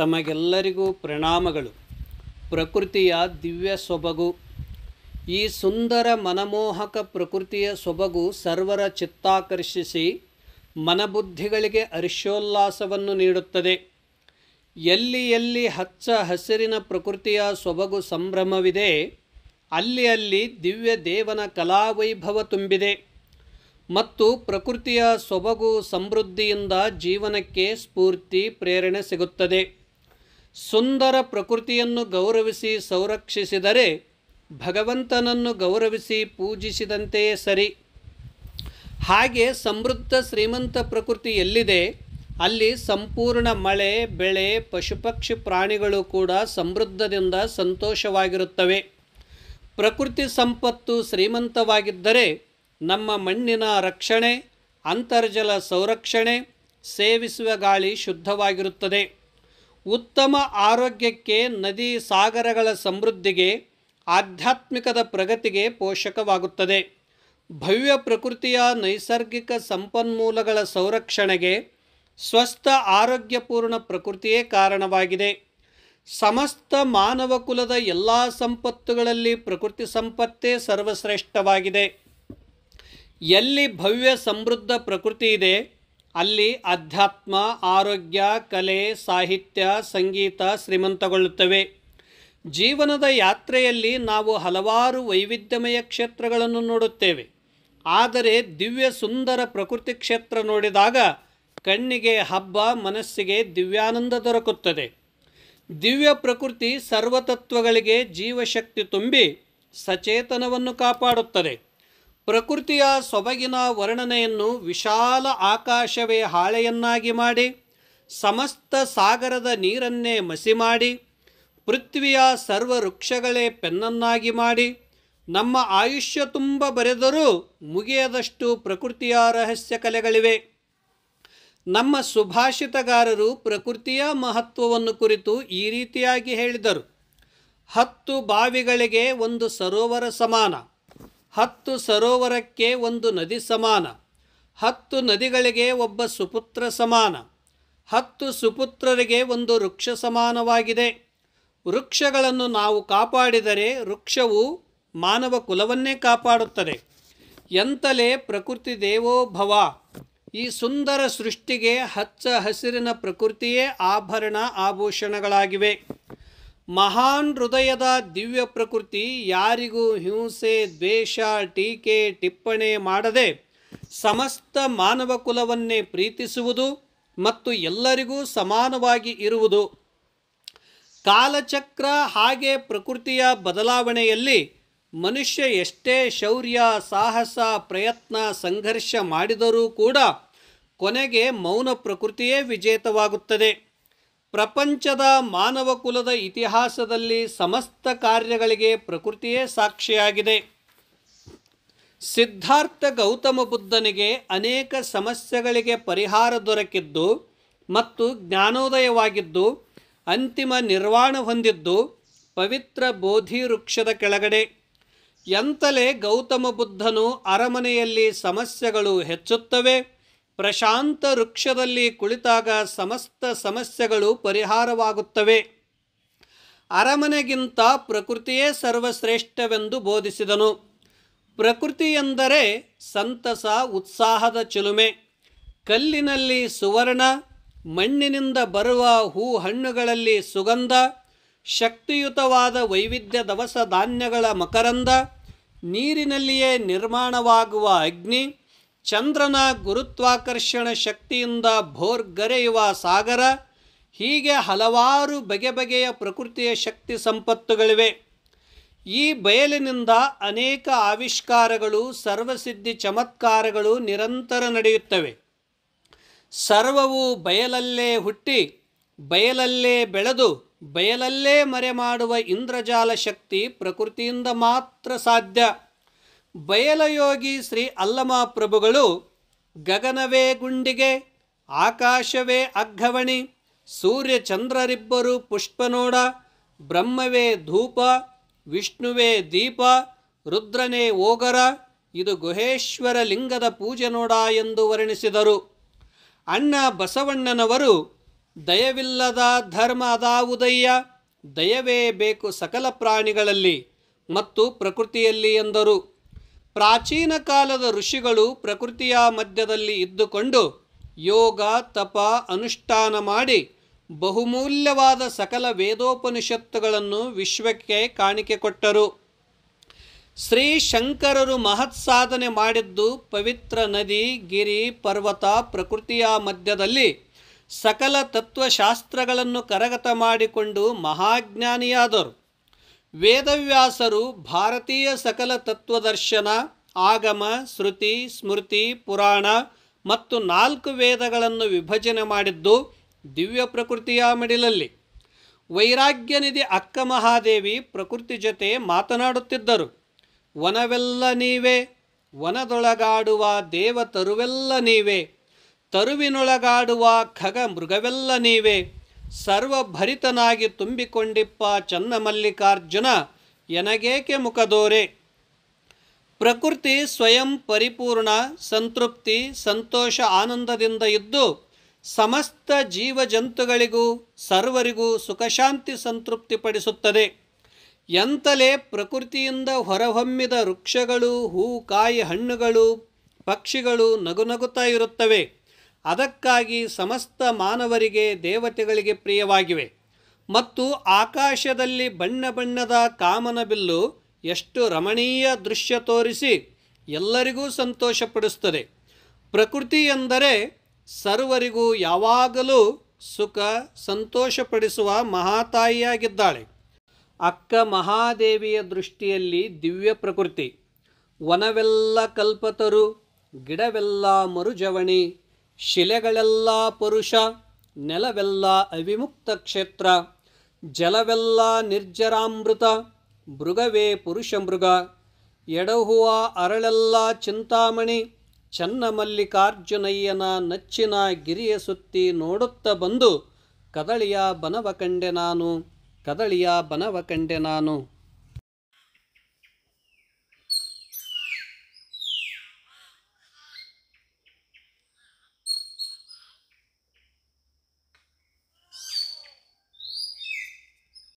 ತಮಗೆಲ್ಲರಿಗೂ ಪ್ರಣಾಮಗಳು. ಪ್ರಕೃತಿಯ ದಿವ್ಯ ಸೊಬಗು. ಈ ಸುಂದರ ಮನಮೋಹಕ ಪ್ರಕೃತಿಯ ಸೊಬಗು ಸರ್ವರ ಚಿತ್ತಾಕರ್ಷಿಸಿ ಮನಬುದ್ಧಿಗಳಿಗೆ ಹರ್ಷೋಲ್ಲಾಸವನ್ನು ನೀಡುತ್ತದೆ. ಎಲ್ಲಿ ಎಲ್ಲಿ ಹಚ್ಚ ಹಸಿರಿನ ಪ್ರಕೃತಿಯ ಸೊಬಗು ಸಂಭ್ರಮವಿದೆ, ಅಲ್ಲಿ ಅಲ್ಲಿ ದಿವ್ಯ ದೇವನ ಕಲಾವೈಭವ ತುಂಬಿದೆ. ಮತ್ತು ಪ್ರಕೃತಿಯ ಸೊಬಗು ಸಮೃದ್ಧಿಯಿಂದ ಜೀವನಕ್ಕೆ ಸ್ಫೂರ್ತಿ ಪ್ರೇರಣೆ ಸಿಗುತ್ತದೆ. ಸುಂದರ ಪ್ರಕೃತಿಯನ್ನು ಗೌರವಿಸಿ ಸಂರಕ್ಷಿಸಿದರೆ ಭಗವಂತನನ್ನು ಗೌರವಿಸಿ ಪೂಜಿಸಿದಂತೆಯೇ ಸರಿ. ಹಾಗೆ ಸಮೃದ್ಧ ಶ್ರೀಮಂತ ಪ್ರಕೃತಿ ಎಲ್ಲಿದೆ, ಅಲ್ಲಿ ಸಂಪೂರ್ಣ ಮಳೆ, ಬೆಳೆ, ಪಶುಪಕ್ಷಿ ಪ್ರಾಣಿಗಳು ಕೂಡ ಸಮೃದ್ಧದಿಂದ ಸಂತೋಷವಾಗಿರುತ್ತವೆ. ಪ್ರಕೃತಿ ಸಂಪತ್ತು ಶ್ರೀಮಂತವಾಗಿದ್ದರೆ ನಮ್ಮ ಮಣ್ಣಿನ ರಕ್ಷಣೆ, ಅಂತರ್ಜಲ ಸಂರಕ್ಷಣೆ, ಸೇವಿಸುವ ಗಾಳಿ ಶುದ್ಧವಾಗಿರುತ್ತದೆ. ಉತ್ತಮ ಆರೋಗ್ಯಕ್ಕೆ, ನದಿ ಸಾಗರಗಳ ಸಮೃದ್ಧಿಗೆ, ಆಧ್ಯಾತ್ಮಿಕದ ಪ್ರಗತಿಗೆ ಪೋಷಕವಾಗುತ್ತದೆ. ಭವ್ಯ ಪ್ರಕೃತಿಯ ನೈಸರ್ಗಿಕ ಸಂಪನ್ಮೂಲಗಳ ಸಂರಕ್ಷಣೆಗೆ ಸ್ವಸ್ಥ ಆರೋಗ್ಯಪೂರ್ಣ ಪ್ರಕೃತಿಯೇ ಕಾರಣವಾಗಿದೆ. ಸಮಸ್ತ ಮಾನವ ಕುಲದ ಎಲ್ಲ ಸಂಪತ್ತುಗಳಲ್ಲಿ ಪ್ರಕೃತಿ ಸಂಪತ್ತೇ ಸರ್ವಶ್ರೇಷ್ಠವಾಗಿದೆ. ಎಲ್ಲಿ ಭವ್ಯ ಸಮೃದ್ಧ ಪ್ರಕೃತಿ ಇದೆ, ಅಲ್ಲಿ ಅಧ್ಯಾತ್ಮ, ಆರೋಗ್ಯ, ಕಲೆ, ಸಾಹಿತ್ಯ, ಸಂಗೀತ ಶ್ರೀಮಂತಗೊಳ್ಳುತ್ತವೆ. ಜೀವನದ ಯಾತ್ರೆಯಲ್ಲಿ ನಾವು ಹಲವಾರು ವೈವಿಧ್ಯಮಯ ಕ್ಷೇತ್ರಗಳನ್ನು ನೋಡುತ್ತೇವೆ. ಆದರೆ ದಿವ್ಯ ಸುಂದರ ಪ್ರಕೃತಿ ಕ್ಷೇತ್ರ ನೋಡಿದಾಗ ಕಣ್ಣಿಗೆ ಹಬ್ಬ, ಮನಸ್ಸಿಗೆ ದಿವ್ಯಾನಂದ ದೊರಕುತ್ತದೆ. ದಿವ್ಯ ಪ್ರಕೃತಿ ಸರ್ವತತ್ವಗಳಿಗೆ ಜೀವಶಕ್ತಿ ತುಂಬಿ ಸಚೇತನವನ್ನು ಕಾಪಾಡುತ್ತದೆ. ಪ್ರಕೃತಿಯ ಸೊಬಗಿನ ವರ್ಣನೆಯನ್ನು ವಿಶಾಲ ಆಕಾಶವೇ ಹಾಳೆಯನ್ನಾಗಿ ಮಾಡಿ, ಸಮಸ್ತ ಸಾಗರದ ನೀರನ್ನೇ ಮಸಿ ಮಾಡಿ, ಪೃಥ್ವಿಯ ಸರ್ವ ವೃಕ್ಷಗಳೇ ಪೆನ್ನನ್ನಾಗಿ ಮಾಡಿ, ನಮ್ಮ ಆಯುಷ್ಯ ತುಂಬ ಬರೆದರೂ ಮುಗಿಯದಷ್ಟು ಪ್ರಕೃತಿಯ ರಹಸ್ಯ ಕಲೆಗಳಿವೆ. ನಮ್ಮ ಸುಭಾಷಿತಗಾರರು ಪ್ರಕೃತಿಯ ಮಹತ್ವವನ್ನು ಕುರಿತು ಈ ರೀತಿಯಾಗಿ ಹೇಳಿದರು: 10 ಬಾವಿಗಳಿಗೆ ಒಂದು ಸರೋವರ ಸಮಾನ, 10 ಸರೋವರಕ್ಕೆ ಒಂದು ನದಿ ಸಮಾನ, 10 ನದಿಗಳಿಗೆ ಒಬ್ಬ ಸುಪುತ್ರ ಸಮಾನ, 10 ಸುಪುತ್ರರಿಗೆ ಒಂದು ವೃಕ್ಷ ಸಮಾನವಾಗಿದೆ. ವೃಕ್ಷಗಳನ್ನು ನಾವು ಕಾಪಾಡಿದರೆ ವೃಕ್ಷವು ಮಾನವ ಕುಲವನ್ನೇ ಕಾಪಾಡುತ್ತದೆ. ಎಂತಲೇ ಪ್ರಕೃತಿ ದೇವೋಭವ. ಈ ಸುಂದರ ಸೃಷ್ಟಿಗೆ ಹಚ್ಚ ಹಸಿರಿನ ಪ್ರಕೃತಿಯೇ ಆಭರಣ, ಆಭೂಷಣಗಳಾಗಿವೆ. ಮಹಾನ್ ಹೃದಯದ ದಿವ್ಯ ಪ್ರಕೃತಿ ಯಾರಿಗೂ ಹಿಂಸೆ, ದ್ವೇಷ, ಟೀಕೆ, ಟಿಪ್ಪಣೆ ಮಾಡದೆ ಸಮಸ್ತ ಮಾನವ ಕುಲವನ್ನೇ ಪ್ರೀತಿಸುವುದು ಮತ್ತು ಎಲ್ಲರಿಗೂ ಸಮಾನವಾಗಿ ಇರುವುದು. ಕಾಲಚಕ್ರ ಹಾಗೆ ಪ್ರಕೃತಿಯ ಬದಲಾವಣೆಯಲ್ಲಿ ಮನುಷ್ಯ ಎಷ್ಟೇ ಶೌರ್ಯ, ಸಾಹಸ, ಪ್ರಯತ್ನ, ಸಂಘರ್ಷ ಮಾಡಿದರೂ ಕೂಡ ಕೊನೆಗೆ ಮೌನ ಪ್ರಕೃತಿಯೇ ವಿಜೇತವಾಗುತ್ತದೆ. ಪ್ರಪಂಚದ ಮಾನವ ಕುಲದ ಇತಿಹಾಸದಲ್ಲಿ ಸಮಸ್ತ ಕಾರ್ಯಗಳಿಗೆ ಪ್ರಕೃತಿಯೇ ಸಾಕ್ಷಿಯಾಗಿದೆ. ಸಿದ್ಧಾರ್ಥ ಗೌತಮ ಬುದ್ಧನಿಗೆ ಅನೇಕ ಸಮಸ್ಯೆಗಳಿಗೆ ಪರಿಹಾರ ದೊರಕಿದ್ದು ಮತ್ತು ಜ್ಞಾನೋದಯವಾಗಿದ್ದು, ಅಂತಿಮ ನಿರ್ವಾಣ ಹೊಂದಿದ್ದು ಪವಿತ್ರ ಬೋಧಿ ವೃಕ್ಷದ ಕೆಳಗಡೆ. ಎಂತಲೇ ಗೌತಮ ಬುದ್ಧನು ಅರಮನೆಯಲ್ಲಿ ಸಮಸ್ಯೆಗಳು ಹೆಚ್ಚುತ್ತವೆ, ಪ್ರಶಾಂತ ವೃಕ್ಷದಲ್ಲಿ ಕುಳಿತಾಗ ಸಮಸ್ತ ಸಮಸ್ಯೆಗಳು ಪರಿಹಾರವಾಗುತ್ತವೆ. ಅರಮನೆಗಿಂತ ಪ್ರಕೃತಿಯೇ ಸರ್ವಶ್ರೇಷ್ಠವೆಂದು ಬೋಧಿಸಿದನು. ಪ್ರಕೃತಿ ಎಂದರೆ ಸಂತಸ, ಉತ್ಸಾಹದ ಚಿಲುಮೆ. ಕಲ್ಲಿನಲ್ಲಿ ಸುವರ್ಣ, ಮಣ್ಣಿನಿಂದ ಬರುವ ಹೂ ಹಣ್ಣುಗಳಲ್ಲಿ ಸುಗಂಧ, ಶಕ್ತಿಯುತವಾದ ವೈವಿಧ್ಯ ದವಸ ಧಾನ್ಯಗಳ ಮಕರಂದ, ನೀರಿನಲ್ಲಿಯೇ ನಿರ್ಮಾಣವಾಗುವ ಅಗ್ನಿ, ಚಂದ್ರನ ಗುರುತ್ವಾಕರ್ಷಣ ಶಕ್ತಿಯಿಂದ ಭೋರ್ಗರೆಯುವ ಸಾಗರ, ಹೀಗೆ ಹಲವಾರು ಬಗೆ ಬಗೆಯ ಪ್ರಕೃತಿಯ ಶಕ್ತಿ ಸಂಪತ್ತುಗಳಿವೆ. ಈ ಬಯಲಿನಿಂದ ಅನೇಕ ಆವಿಷ್ಕಾರಗಳು, ಸರ್ವಸಿದ್ಧಿ ಚಮತ್ಕಾರಗಳು ನಿರಂತರ ನಡೆಯುತ್ತವೆ. ಸರ್ವವು ಬಯಲಲ್ಲೇ ಹುಟ್ಟಿ, ಬಯಲಲ್ಲೇ ಬೆಳೆದು, ಬಯಲಲ್ಲೇ ಮರೆಮಾಡುವ ಇಂದ್ರಜಾಲ ಶಕ್ತಿ ಪ್ರಕೃತಿಯಿಂದ ಮಾತ್ರ ಸಾಧ್ಯ. ಬಯಲಯೋಗಿ ಶ್ರೀ ಅಲ್ಲಮ ಪ್ರಭುಗಳು ಗಗನವೇ ಗುಂಡಿಗೆ, ಆಕಾಶವೇ ಅಗ್ಗವಣಿ, ಸೂರ್ಯ ಚಂದ್ರರಿಬ್ಬರು ಪುಷ್ಪನೋಡ, ಬ್ರಹ್ಮವೇ ಧೂಪ, ವಿಷ್ಣುವೇ ದೀಪ, ರುದ್ರನೇ ಓಗರ, ಇದು ಗುಹೇಶ್ವರ ಲಿಂಗದ ಪೂಜೆ ನೋಡ ಎಂದು ವರ್ಣಿಸಿದರು. ಅಣ್ಣ ಬಸವಣ್ಣನವರು ದಯವಿಲ್ಲದ ಧರ್ಮ ಅದಾವುದಯ್ಯ, ದಯವೇ ಬೇಕು ಸಕಲ ಪ್ರಾಣಿಗಳಲ್ಲಿ ಮತ್ತು ಪ್ರಕೃತಿಯಲ್ಲಿ ಎಂದರು. ಪ್ರಾಚೀನ ಕಾಲದ ಋಷಿಗಳು ಪ್ರಕೃತಿಯ ಮಧ್ಯದಲ್ಲಿ ಇದ್ದುಕೊಂಡು ಯೋಗ ತಪ ಅನುಷ್ಠಾನ ಮಾಡಿ ಬಹುಮೂಲ್ಯವಾದ ಸಕಲ ವೇದೋಪನಿಷತ್ತುಗಳನ್ನು ವಿಶ್ವಕ್ಕೆ ಕಾಣಿಕೆ ಕೊಟ್ಟರು. ಶ್ರೀ ಶಂಕರರು ಮಹತ್ ಸಾಧನೆ ಮಾಡಿದ್ದು ಪವಿತ್ರ ನದಿ, ಗಿರಿ, ಪರ್ವತ, ಪ್ರಕೃತಿಯ ಮಧ್ಯದಲ್ಲಿ ಸಕಲ ತತ್ವಶಾಸ್ತ್ರಗಳನ್ನು ಕರಗತ ಮಾಡಿಕೊಂಡು ಮಹಾಜ್ಞಾನಿಯಾದರು. ವೇದವ್ಯಾಸರು ಭಾರತೀಯ ಸಕಲ ತತ್ವದರ್ಶನ, ಆಗಮ, ಶ್ರುತಿ, ಸ್ಮೃತಿ, ಪುರಾಣ ಮತ್ತು 4 ವೇದಗಳನ್ನು ವಿಭಜನೆ ಮಾಡಿದ್ದು ದಿವ್ಯ ಪ್ರಕೃತಿಯ ಮಡಿಲಲ್ಲಿ. ವೈರಾಗ್ಯನಿಧಿ ಅಕ್ಕ ಮಹಾದೇವಿ ಪ್ರಕೃತಿ ಜೊತೆ ಮಾತನಾಡುತ್ತಿದ್ದರು. ವನವೆಲ್ಲ ನೀವೇ, ವನದೊಳಗಾಡುವ ದೇವತರುವೆಲ್ಲ ನೀವೇ, ತರುವಿನೊಳಗಾಡುವ ಖಗ ಮೃಗವೆಲ್ಲ ನೀವೇ, ಸರ್ವಭರಿತನಾಗಿ ತುಂಬಿಕೊಂಡಿಪ್ಪ ಚನ್ನಮಲ್ಲಿಕಾರ್ಜುನ ಎನಗೇಕೆ ಮುಖದೋರೆ. ಪ್ರಕೃತಿ ಸ್ವಯಂ ಪರಿಪೂರ್ಣ, ಸಂತೃಪ್ತಿ, ಸಂತೋಷ, ಆನಂದದಿಂದ ಇದ್ದು ಸಮಸ್ತ ಜೀವಜಂತುಗಳಿಗೂ ಸರ್ವರಿಗೂ ಸುಖಶಾಂತಿ ಸಂತೃಪ್ತಿ ಪಡಿಸುತ್ತದೆ. ಎಂತಲೇ ಪ್ರಕೃತಿಯಿಂದ ಹೊರಹೊಮ್ಮಿದ ವೃಕ್ಷಗಳು, ಹೂ, ಕಾಯಿ, ಹಣ್ಣುಗಳು, ಪಕ್ಷಿಗಳು ನಗುನಗುತ್ತಾ ಇರುತ್ತವೆ. ಅದಕ್ಕಾಗಿ ಸಮಸ್ತ ಮಾನವರಿಗೆ, ದೇವತೆಗಳಿಗೆ ಪ್ರಿಯವಾಗಿವೆ. ಮತ್ತು ಆಕಾಶದಲ್ಲಿ ಬಣ್ಣ ಬಣ್ಣದ ಕಾಮನ ಬಿಲ್ಲು ಎಷ್ಟು ರಮಣೀಯ ದೃಶ್ಯ ತೋರಿಸಿ ಎಲ್ಲರಿಗೂ ಸಂತೋಷಪಡಿಸುತ್ತದೆ. ಪ್ರಕೃತಿ ಎಂದರೆ ಸರ್ವರಿಗೂ ಯಾವಾಗಲೂ ಸುಖ ಸಂತೋಷಪಡಿಸುವ ಮಹಾತಾಯಿಯಾಗಿದ್ದಾಳೆ. ಅಕ್ಕ ಮಹಾದೇವಿಯ ದೃಷ್ಟಿಯಲ್ಲಿ ದಿವ್ಯ ಪ್ರಕೃತಿ. ವನವೆಲ್ಲ ಕಲ್ಪತರು, ಗಿಡವೆಲ್ಲ ಮರುಜವಣಿ, ಶಿಲೆಗಳೆಲ್ಲ ಪರುಷ, ನೆಲವೆಲ್ಲ ಅವಿಮುಕ್ತ ಕ್ಷೇತ್ರ, ಜಲವೆಲ್ಲ ನಿರ್ಜರಾಮೃತ, ಮೃಗವೇ ಪುರುಷ ಮೃಗ, ಎಡಹುವ ಅರಳೆಲ್ಲ ಚಿಂತಾಮಣಿ, ಚನ್ನಮಲ್ಲಿಕಾರ್ಜುನಯ್ಯನ ನಚ್ಚಿನ ಗಿರಿಯ ಸುತ್ತಿ ನೋಡುತ್ತ ಬಂದು ಕದಳಿಯ ಬನವ ಕಂಡೆ ನಾನು, ಕದಳಿಯ ಬನವ ಕಂಡೆ ನಾನು.